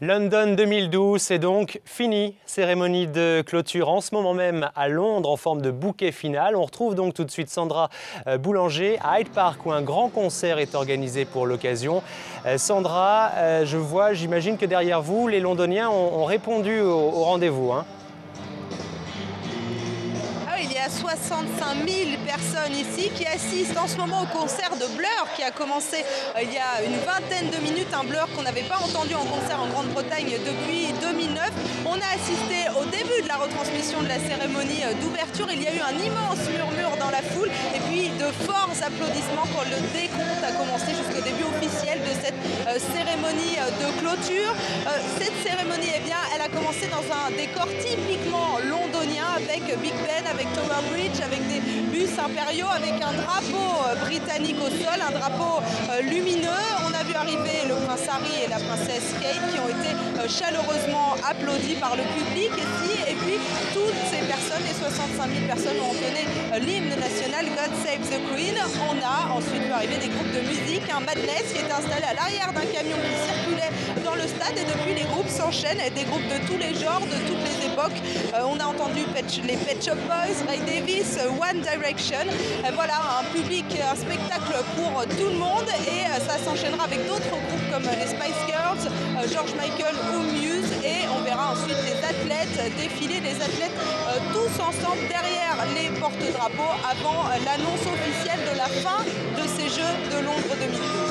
London 2012, c'est donc fini. Cérémonie de clôture en ce moment même à Londres en forme de bouquet final. On retrouve donc tout de suite Sandra Boulanger à Hyde Park où un grand concert est organisé pour l'occasion. Sandra, j'imagine que derrière vous, les Londoniens ont répondu au rendez-vous. Il y a 65 000 personnes ici qui assistent en ce moment au concert de Blur qui a commencé il y a une vingtaine de minutes, un Blur qu'on n'avait pas entendu en concert en Grande-Bretagne depuis 2009. On a assisté au début de la retransmission de la cérémonie d'ouverture. Il y a eu un immense murmure dans la foule et puis de forts applaudissements quand le décompte a commencé jusqu'au début officiel de cette cérémonie de clôture. Cette cérémonie, elle a commencé dans un décor typiquement londonien avec Big Ben, avec Tower Bridge, avec des bus impériaux, avec un drapeau britannique au sol, un drapeau lumineux. On a vu arriver le prince Harry et la princesse Kate qui ont été chaleureusement applaudis par le public ici. Et puis toutes ces personnes, les 65 000 personnes ont entonné l'hymne national God Save the Queen. On a ensuite vu arriver des groupes de musique, un Madness qui était installé à l'arrière d'un camion qui circulait dans le stade et depuis les groupes s'enchaînent, des groupes de tous les genres, de toutes les époques. On a entendu les Pet Shop Boys, Ray Davis, One Direction. Voilà, un public, un spectacle pour tout le monde et ça s'enchaînera avec d'autres groupes comme les Spice Girls, George Michael ou Muse et on verra ensuite les athlètes défiler, les athlètes tous ensemble derrière les porte-drapeaux avant l'annonce officielle de la fin de ces Jeux de Londres 2012.